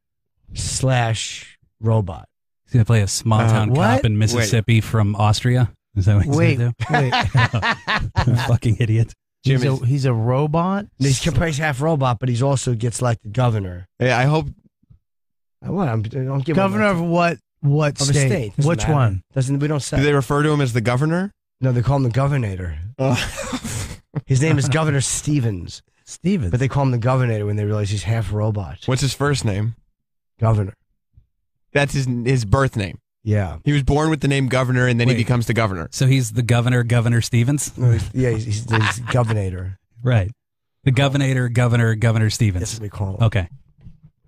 / robot. He's going to play a small town cop in Mississippi from Austria. Is that what he's going to do? Fucking idiot. He's a robot? He's half robot, but he's also gets elected governor. Yeah, I hope. What? Don't give governor of what of state? A state. Which matter. one? We don't say. Do they refer to him as the governor? No, they call him the Governator. His name is Governor Stevens. Stevens. But they call him the Governator when they realize he's half robot. What's his first name? Governor. That's his birth name. Yeah. He was born with the name Governor, and then he becomes the governor. So he's the Governor Stevens? No, he's Governator. Right. The Governor Stevens. That's what we call him. Okay.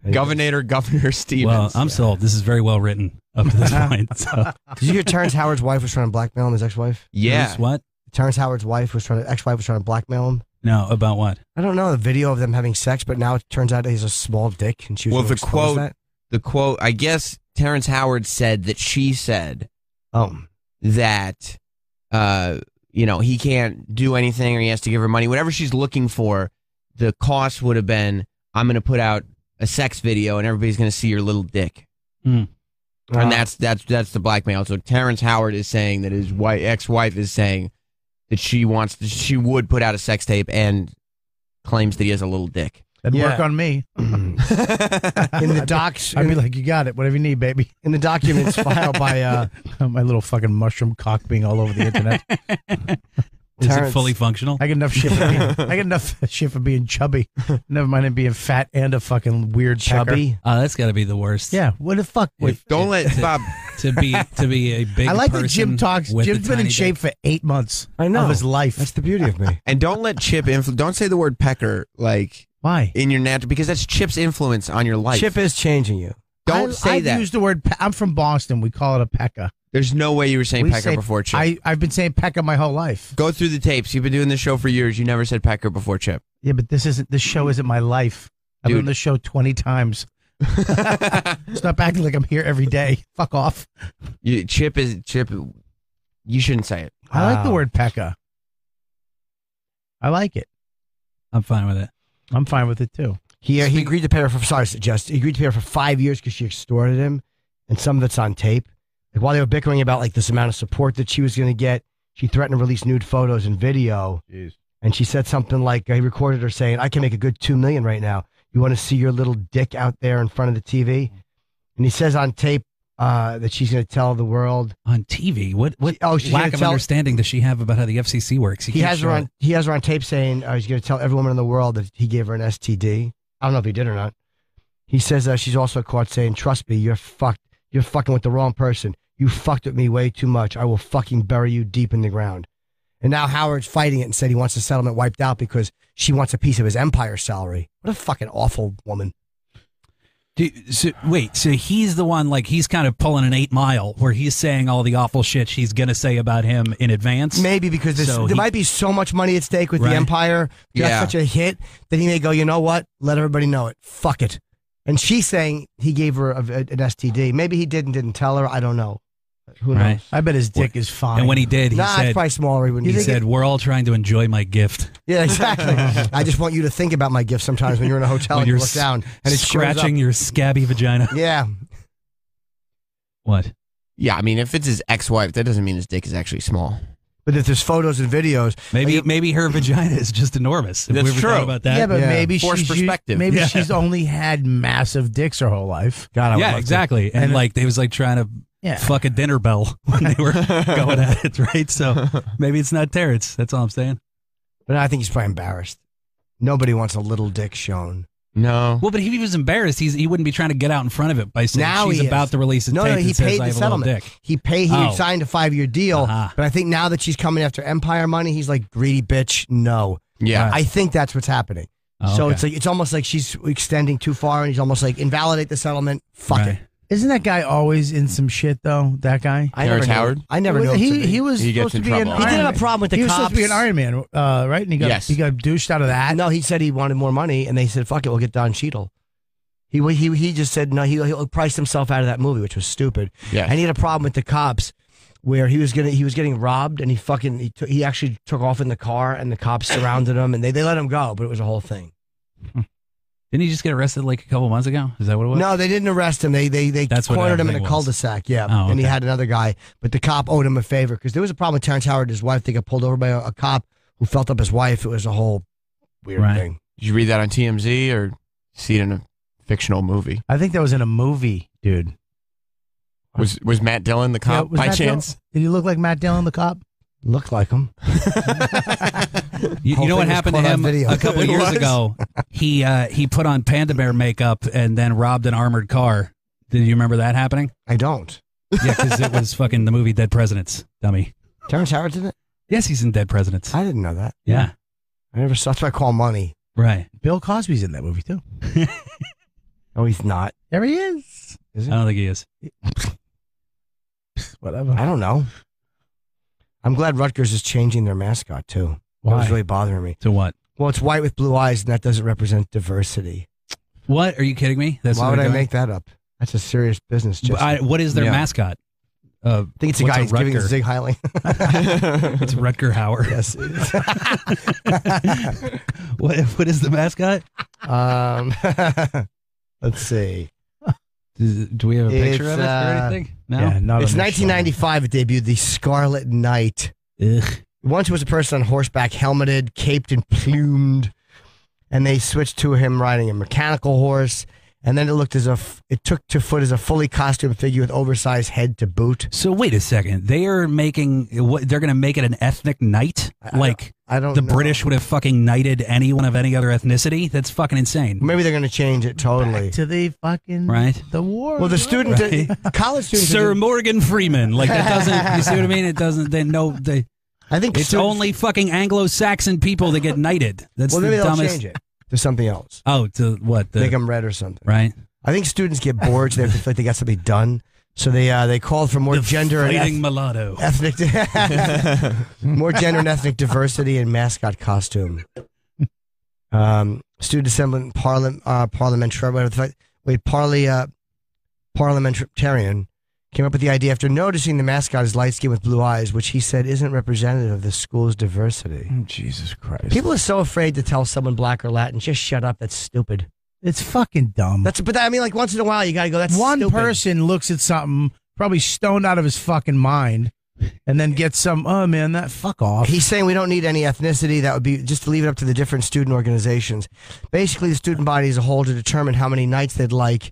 Governor Stevens. Well, I'm sold. This is very well written up to this point. So. Did you hear Terrence Howard's wife was trying to blackmail him, his ex-wife? Yeah. What? Terrence Howard's ex-wife was trying to blackmail him. No, about what? I don't know, the video of them having sex, but now it turns out he's a small dick, and she was the quote, I guess Terrence Howard said that she said that he can't do anything or he has to give her money. Whatever she's looking for, the cost would have been, I'm going to put out a sex video and everybody's going to see your little dick. And that's the blackmail. So Terrence Howard is saying that his ex-wife is saying that she would put out a sex tape and claims that he has a little dick. That'd work on me. In the docs, I'd be like, you got it, whatever you need, baby. In the documents filed by my little fucking mushroom cock being all over the internet. Is it fully functional? I get enough shit for being chubby. Never mind it being fat and a fucking weird chubby. pecker. That's got to be the worst. Yeah, what the fuck? Don't let Bob to be a big. I like person that Jim talks. with Jim's a been in tiny shape dick. for 8 months. I know. Of his life. That's the beauty of me. And don't let Chip don't say the word pecker why in your natural, because that's Chip's influence on your life. Chip is changing you. Don't say I've that. used the word. I'm from Boston. We call it a pecker. There's no way you were saying We pecker say- before Chip. I've been saying pecker my whole life. Go through the tapes. You've been doing this show for years. You never said pecker before Chip. Yeah, but this show isn't my life. I've been on Dude. this show 20 times. Stop acting like I'm here every day. Fuck off. Chip. You shouldn't say it. I like the word pecker. I like it. I'm fine with it. I'm fine with it too. He agreed to pay her for. Sorry, he agreed to pay her for 5 years because she extorted him, and some of it's on tape. Like while they were bickering about like this amount of support that she was going to get, she threatened to release nude photos and video. Jeez. And she said something like, he recorded her saying, "I can make a good $2 million right now. You want to see your little dick out there in front of the TV?" And he says on tape that she's going to tell the world on TV. What she's lack gonna of tell- understanding does she have about how the FCC works? He has her on tape saying he's going to tell every woman in the world that he gave her an STD. I don't know if he did or not. He says she's also caught saying, "Trust me, you're fucked. You're fucking with the wrong person. You fucked with me way too much. I will fucking bury you deep in the ground." And now Howard's fighting it and said he wants the settlement wiped out because she wants a piece of his Empire salary. What a fucking awful woman. So he's the one, like, he's kind of pulling an 8 Mile where he's saying all the awful shit she's going to say about him in advance. Maybe because there might be so much money at stake with the Empire. That's such a hit that he may go, you know what? Let everybody know it. Fuck it. And she's saying he gave her an STD. Maybe he didn't tell her. I don't know. Who knows? Right. I bet his dick is fine. And when he did, he said, it's probably smaller. He said, "We're all trying to enjoy my gift." Yeah, exactly. I just want you to think about my gift sometimes when you're in a hotel When and you you're look down and it's scratching your scabby vagina. Yeah. What? Yeah, I mean, if it's his ex-wife, that doesn't mean his dick is actually small. But if there's photos and videos, maybe her vagina is just enormous. Have we That's ever true. thought about that? Yeah, but maybe Forced perspective. Maybe Yeah. she's only had massive dicks her whole life. God, I would Yeah, love to. exactly. And like they was like trying to fuck a dinner bell when they were going at it, right? So maybe it's not Terrence. That's all I'm saying. But I think he's probably embarrassed. Nobody wants a little dick shown. No. Well, but if he was embarrassed, he wouldn't be trying to get out in front of it by saying Now she's he about is. to release a No, tape he that says paid I the have a little settlement. dick. He Oh. signed a 5-year deal. But I think now that she's coming after Empire money, he's like, greedy bitch, no. Yeah. I think that's what's happening. Oh, So okay. it's almost like she's extending too far, and he's almost like, invalidate the settlement. Fuck it. Isn't that guy always in some shit though? That guy, Terrence Howard? I never knew. He was He gets supposed to in be an trouble. Iron He didn't have Man. a problem with the He was supposed to be an cops. Iron Man, right? And he got Yes. he got douched out of that. No, he said he wanted more money, and they said, "Fuck it, we'll get Don Cheadle." He just said no. He priced himself out of that movie, which was stupid. Yes. And he had a problem with the cops, where he was getting robbed, and he actually took off in the car, and the cops surrounded him, and they let him go, but it was a whole thing. Didn't he just get arrested like a couple months ago? Is that what it was? No, they didn't arrest him. They That's what cornered him in a everything was. cul-de-sac. Yeah, Oh, and he okay. had another guy, but the cop owed him a favor because there was a problem with Terrence Howard and his wife. They got pulled over by a cop who felt up his wife. It was a whole weird Right. thing. Did you read that on TMZ or see it in a fictional movie? I think that was in a movie, dude. Was Matt Dillon the cop was by Matt chance? Dillon- Did he look like Matt Dillon, the cop? Looked like him. You Whole know what thing was happened to caught on him video. a couple It years was. ago? He put on Panda Bear makeup and then robbed an armored car. Did you remember that happening? I don't. Yeah, because it was fucking the movie Dead Presidents, dummy. Terrence Howard's in it? Yes, he's in Dead Presidents. I didn't know that. Yeah, I never saw. That's what I call money. right. Bill Cosby's in that movie too. Oh, he's not. There he is. Is I he? don't think he is. Whatever. I don't know. I'm glad Rutgers is changing their mascot too. That was Why? really bothering me. To what? Well, it's white with blue eyes, and that doesn't represent diversity. What? Are you kidding me? That's Why what would they're I doing? make that up? That's a serious business. Just What is their Yeah. mascot? I think it's a guy who's giving a Zig Heiling. It's Rutger Hauer. Yes. What is the mascot? Let's see. Do we have a picture of it or anything? No. Yeah, not It's on this 1995. It debuted, The Scarlet Knight. Ugh. Once was a person on horseback, helmeted, caped, and plumed, and they switched to him riding a mechanical horse. And then it took to foot as a fully costumed figure with oversized head to boot. So wait a second. They are making they're going to make it an ethnic knight? I don't the know. British would have fucking knighted anyone of any other ethnicity? That's fucking insane. Maybe they're going to change it totally. Back to the fucking Right. the war. Well, the college students, Sir Morgan Freeman. Like that doesn't. You see what I mean? It doesn't. They know they. I think it's only fucking Anglo-Saxon people that get knighted. That's well, the maybe they'll dumbest. change it to something else. Oh, to what? Make them red or something. Right. I think students get bored, so they feel like they got something done. So they called for more gender and mulatto. ethnic, more gender and ethnic diversity in mascot costume. Student assembly parliamentarian came up with the idea after noticing the mascot is light skinned with blue eyes, which he said isn't representative of the school's diversity. Jesus Christ. People are so afraid to tell someone black or Latin, just shut up. That's stupid. It's fucking dumb. I mean, like once in a while, you got to go, that's one stupid. person looks at something, probably stoned out of his fucking mind, and then gets some, oh man, that fuck off. He's saying we don't need any ethnicity. That would be just to leave it up to the different student organizations. Basically, the student body as a whole to determine how many nights they'd like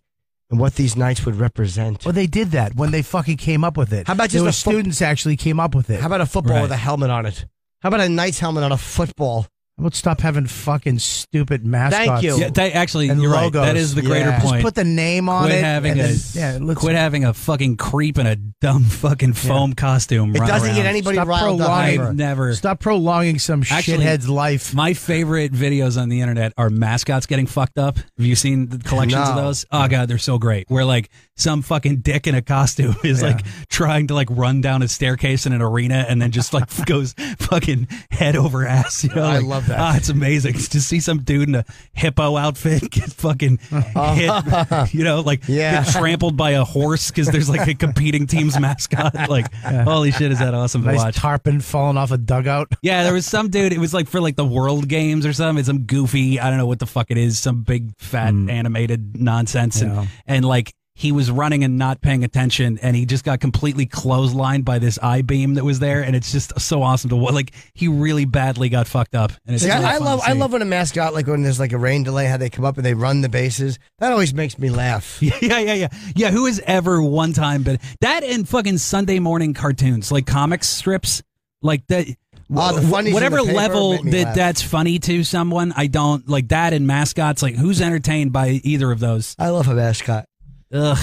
and what these nights would represent. Well, they did that when they fucking came up with it. How about just the students actually came up with it? How about a football with a helmet on it? How about a knight's helmet on a football? How about stop having fucking stupid mascots? Thank you. Yeah, actually, and you're logos. right. That is the greater Just point. put the name on it. Quit having a fucking creep in a dumb fucking foam costume. It run doesn't around. get anybody Stop riled up. Never. Stop prolonging some shithead's life. My favorite videos on the internet are mascots getting fucked up. Have you seen the collections of No. those? Oh god, they're so great. Where like some fucking dick in a costume is like trying to like run down a staircase in an arena and then just like goes fucking head over ass. You know, I like, love that. It's amazing to see some dude in a hippo outfit get fucking hit. You know, like get trampled by a horse because there's like a competing team's mascot. Like, holy shit, is that awesome to Nice watch? tarpon falling off a dugout. Yeah, there was some dude. It was like for like the World Games or something. It's some goofy, I don't know what the fuck it is, some big fat animated nonsense, and like he was running and not paying attention, and he just got completely clotheslined by this I-beam that was there, and it's just so awesome to watch. Like he really badly got fucked up. And it's really I fun to see. love when a mascot, like when there's like a rain delay, how they come up and they run the bases. That always makes me laugh. Yeah. Who has ever one time been that in fucking Sunday morning cartoons, like comic strips, like that? The funnies Whatever in the paper level make me laugh. that's funny to someone, I don't like that in mascots. Like who's entertained by either of those? I love a mascot. Ugh.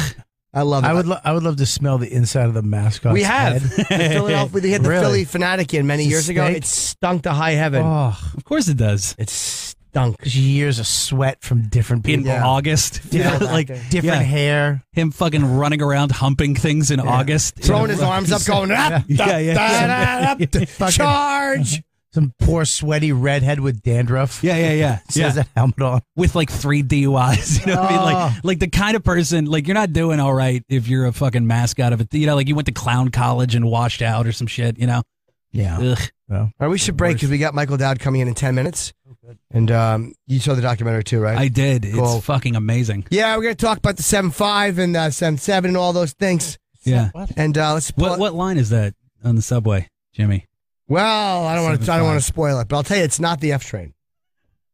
I love it. I would love to smell the inside of the mascot. We have. We had the Really? Philly Fanatic many years ago. Steak? It stunk to high heaven. Oh, Of course it does. It stunk. years of sweat from different In people. August, Like different hair. him fucking running around humping things in August, Throwing his arms up, going up, charge. Some poor sweaty redhead with dandruff. Yeah. Says that helmet on. With like 3 DUIs, you know what I mean? Like the kind of person, like you're not doing all right if you're a fucking mascot of it. You know, like you went to clown college and washed out or some shit, you know? Yeah. Ugh. Well, All right, we should break because we got Michael Dowd coming in 10 minutes. And you saw the documentary too, right? I did. Cool. It's fucking amazing. Yeah, we're going to talk about the 7.5 and 7.7 and all those things. Yeah. And let's What line is that on the subway, Jimmy? Well, I don't want to spoil it, but I'll tell you, it's not the F train,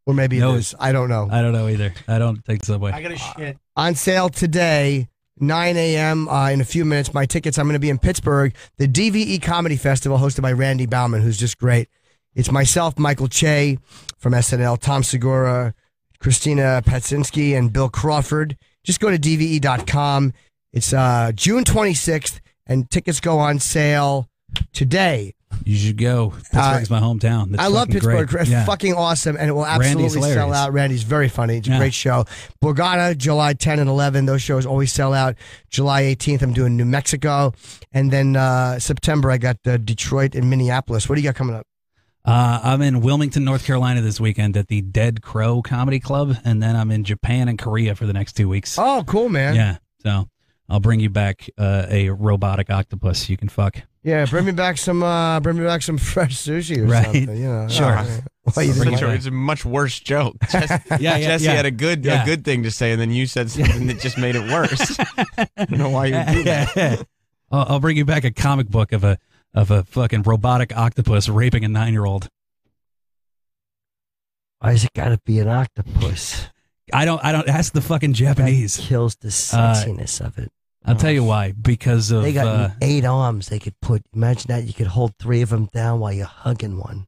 or maybe it is. I don't know. I don't know either. I don't take the subway. I got a shit. On sale today, 9 a.m. In a few minutes. My tickets. I'm going to be in Pittsburgh, the DVE Comedy Festival, hosted by Randy Bauman, who's just great. It's myself, Michael Che from SNL, Tom Segura, Christina Petsinski, and Bill Crawford. Just go to DVE.com. It's June 26th, and tickets go on sale today. You should go. Pittsburgh's my hometown. That's I love fucking Pittsburgh. great. It's Yeah. fucking awesome, and it will absolutely Randy's sell hilarious. out. Randy's very funny. It's a great show. Borgata, July 10 and 11. Those shows always sell out. July 18th, I'm doing New Mexico. And then September, I got Detroit and Minneapolis. What do you got coming up? I'm in Wilmington, North Carolina this weekend at the Dead Crow Comedy Club, and then I'm in Japan and Korea for the next 2 weeks. Oh, cool, man. Yeah, so I'll bring you back a robotic octopus you can fuck. Yeah, bring me back some fresh sushi or something. You know, sure. It's a much worse joke. Jesse had a good thing to say, and then you said something that just made it worse. I don't know why you do that. I'll bring you back a comic book of a fucking robotic octopus raping a 9-year-old. Why is it got to be an octopus? I don't. Ask the fucking Japanese. That kills the sexiness of it. I'll tell you why. Because of they got 8 arms. They could put. Imagine that you could hold 3 of them down while you're hugging one.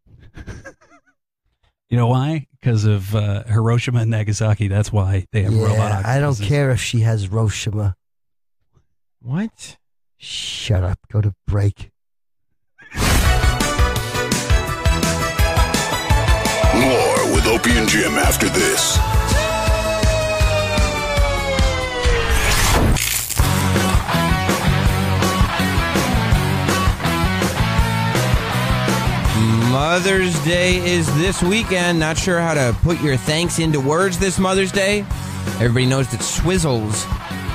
You know why? Because of Hiroshima and Nagasaki. That's why they have robot octopuses. I don't care if she has Hiroshima. What? Shut up. Go to break. More with Opie and Jim after this. Mother's Day is this weekend. Not sure how to put your thanks into words this Mother's Day? Everybody knows that swizzles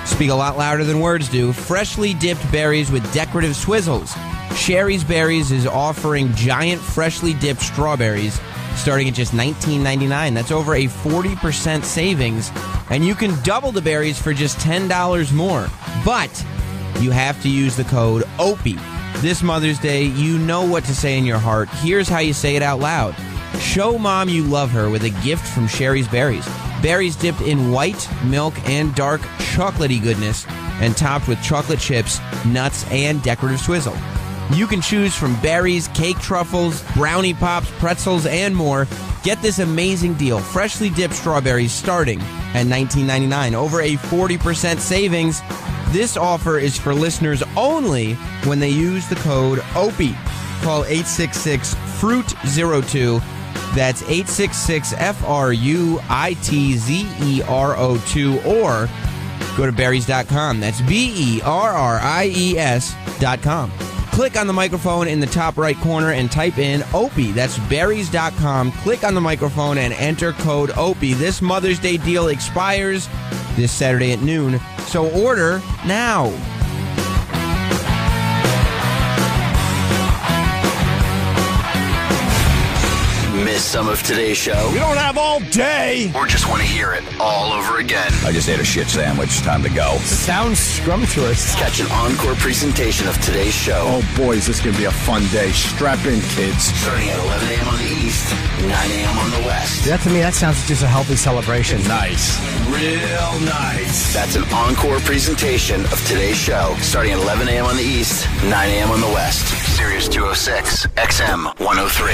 speak a lot louder than words do. Freshly dipped berries with decorative swizzles. Sherry's Berries is offering giant freshly dipped strawberries starting at just $19.99. That's over a 40% savings. And you can double the berries for just $10 more. But you have to use the code OPIE. This Mother's Day, you know what to say in your heart. Here's how you say it out loud. Show mom you love her with a gift from Sherry's Berries. Berries dipped in white, milk, and dark chocolatey goodness and topped with chocolate chips, nuts, and decorative swizzle. You can choose from berries, cake truffles, brownie pops, pretzels, and more. Get this amazing deal. Freshly dipped strawberries starting at $19.99. Over a 40% savings. This offer is for listeners only when they use the code OPIE. Call 866-FRUIT-02. That's 866-FRUITZERO2. Or go to berries.com. That's BERRIES.com. Click on the microphone in the top right corner and type in OPIE. That's berries.com. Click on the microphone and enter code OPIE. This Mother's Day deal expires this Saturday at noon, so order now. Miss some of today's show? We don't have all day. Or just want to hear it all over again? I just ate a shit sandwich. Time to go. Sounds scrumptious. Catch an encore presentation of today's show. Oh, boys, this is going to be a fun day. Strap in, kids. Starting at 11 a.m. on the East, 9 a.m. on the West. That to me, that sounds just a healthy celebration. Nice. Real nice. That's an encore presentation of today's show. Starting at 11 a.m. on the East, 9 a.m. on the West. Sirius 206, XM 103.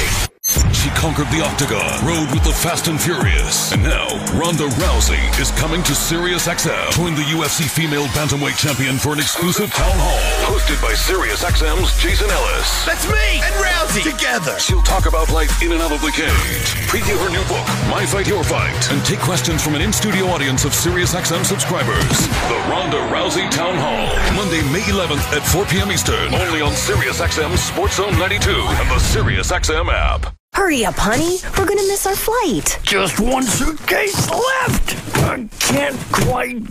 She conquered the Octagon, rode with the Fast and Furious, and now Ronda Rousey is coming to SiriusXM. Join the UFC female bantamweight champion for an exclusive town hall, hosted by SiriusXM's Jason Ellis. That's me and Rousey together. She'll talk about life in and out of the cage, preview her new book, My Fight, Your Fight, and take questions from an in-studio audience of SiriusXM subscribers. The Ronda Rousey Town Hall, Monday, May 11th at 4 p.m. Eastern, only on SiriusXM Sports Zone 92 and the SiriusXM app. Hurry up, honey. We're going to miss our flight. Just one suitcase left. I can't quite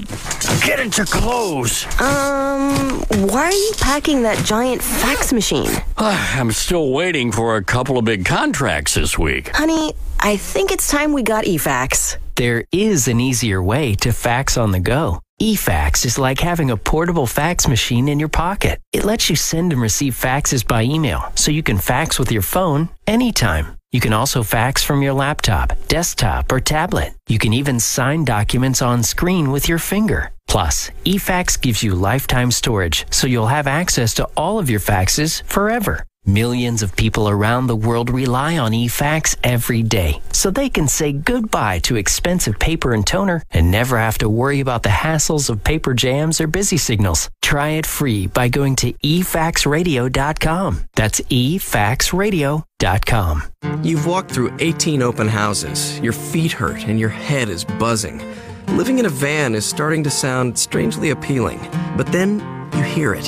get into clothes. Why are you packing that giant fax machine? I'm still waiting for a couple of big contracts this week. Honey, I think it's time we got eFax. There is an easier way to fax on the go. eFax is like having a portable fax machine in your pocket. It lets you send and receive faxes by email, so you can fax with your phone anytime. You can also fax from your laptop, desktop, or tablet. You can even sign documents on screen with your finger. Plus, eFax gives you lifetime storage, so you'll have access to all of your faxes forever. Millions of people around the world rely on eFax every day, so they can say goodbye to expensive paper and toner and never have to worry about the hassles of paper jams or busy signals. Try it free by going to efaxradio.com. That's efaxradio.com. You've walked through 18 open houses. Your feet hurt and your head is buzzing. Living in a van is starting to sound strangely appealing. But then you hear it.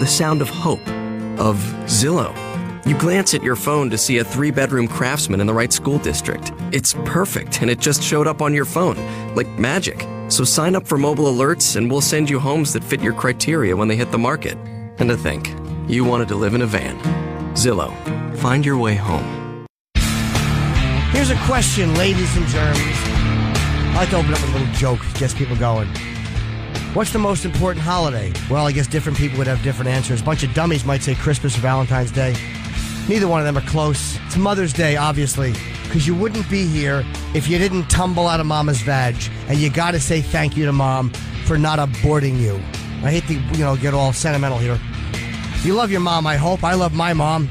The sound of hope. Of Zillow. You glance at your phone to see a 3-bedroom Craftsman in the right school district. It's perfect, and it just showed up on your phone, like magic. So sign up for mobile alerts and we'll send you homes that fit your criteria when they hit the market. And to think, you wanted to live in a van. Zillow. Find your way home. Here's a question, ladies and germs. I like to open up with a little joke, gets people going. What's the most important holiday? Well, I guess different people would have different answers. A bunch of dummies might say Christmas or Valentine's Day. Neither one of them are close. It's Mother's Day, obviously, because you wouldn't be here if you didn't tumble out of Mama's vag, and you got to say thank you to Mom for not aborting you. I hate to, get all sentimental here. You love your mom, I hope. I love my mom.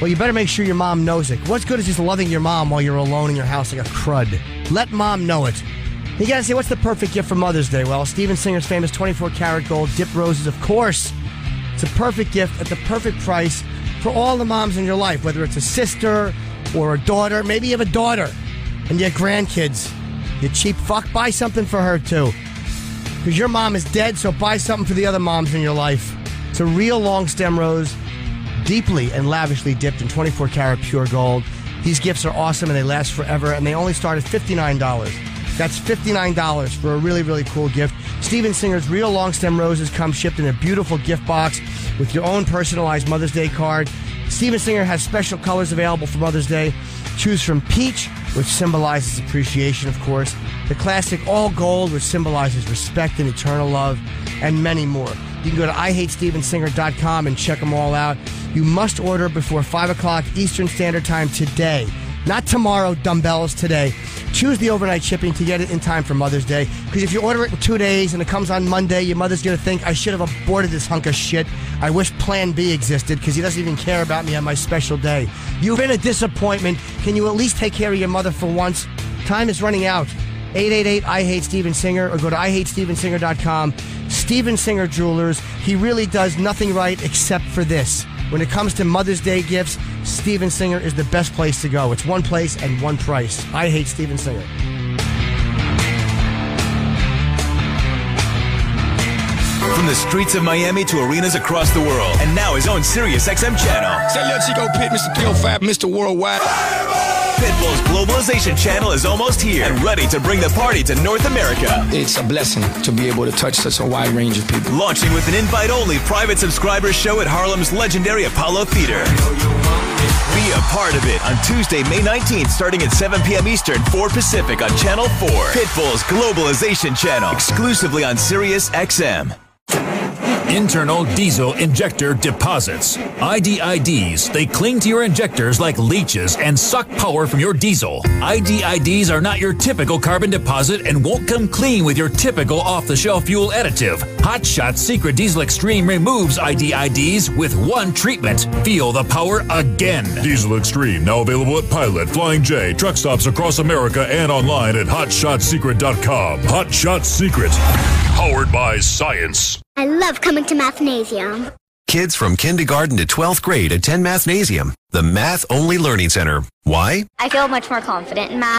Well, you better make sure your mom knows it. What's good is just loving your mom while you're alone in your house like a crud. Let Mom know it. You gotta say, what's the perfect gift for Mother's Day? Well, Steven Singer's famous 24-karat gold dipped roses, of course. It's a perfect gift at the perfect price for all the moms in your life, whether it's a sister or a daughter. Maybe you have a daughter and you have grandkids. You cheap fuck, buy something for her too. Because your mom is dead, so buy something for the other moms in your life. It's a real long stem rose, deeply and lavishly dipped in 24-karat pure gold. These gifts are awesome and they last forever, and they only start at $59. That's $59 for a really, really cool gift. Steven Singer's real long stem roses come shipped in a beautiful gift box with your own personalized Mother's Day card. Steven Singer has special colors available for Mother's Day. Choose from peach, which symbolizes appreciation, of course, the classic all gold, which symbolizes respect and eternal love, and many more. You can go to IHateStevenSinger.com and check them all out. You must order before 5 o'clock Eastern Standard Time today. Not tomorrow, dumbbells, today. Choose the overnight shipping to get it in time for Mother's Day. Because if you order it in 2 days and it comes on Monday, your mother's going to think, I should have aborted this hunk of shit. I wish Plan B existed because he doesn't even care about me on my special day. You've been a disappointment. Can you at least take care of your mother for once? Time is running out. 888-I-HATE-STEVEN-SINGER or go to IHateStevenSinger.com. Steven Singer Jewelers. He really does nothing right except for this. When it comes to Mother's Day gifts, Steven Singer is the best place to go. It's one place and one price. I hate Steven Singer. From the streets of Miami to arenas across the world, and now his own Sirius XM channel. Say little Chico Pit, Mr. 305, Mr. Worldwide. Pitbull's globalization channel is almost here and ready to bring the party to North America. It's a blessing to be able to touch such a wide range of people. Launching with an invite-only private subscriber show at Harlem's legendary Apollo Theater. Be a part of it on Tuesday, May 19th, starting at 7 p.m. Eastern, 4 Pacific on Channel 4. Pitbull's globalization channel, exclusively on Sirius XM. Internal diesel injector deposits. IDIDs. They cling to your injectors like leeches and suck power from your diesel. IDIDs are not your typical carbon deposit and won't come clean with your typical off-the-shelf fuel additive. Hot Shot Secret Diesel Extreme removes IDIDs with one treatment. Feel the power again. Diesel Extreme, now available at Pilot, Flying J, truck stops across America, and online at HotShotSecret.com. Hot Shot Secret. Powered by science. I love coming to Mathnasium. Kids from kindergarten to 12th grade attend Mathnasium, the math-only learning center. Why? I feel much more confident in math.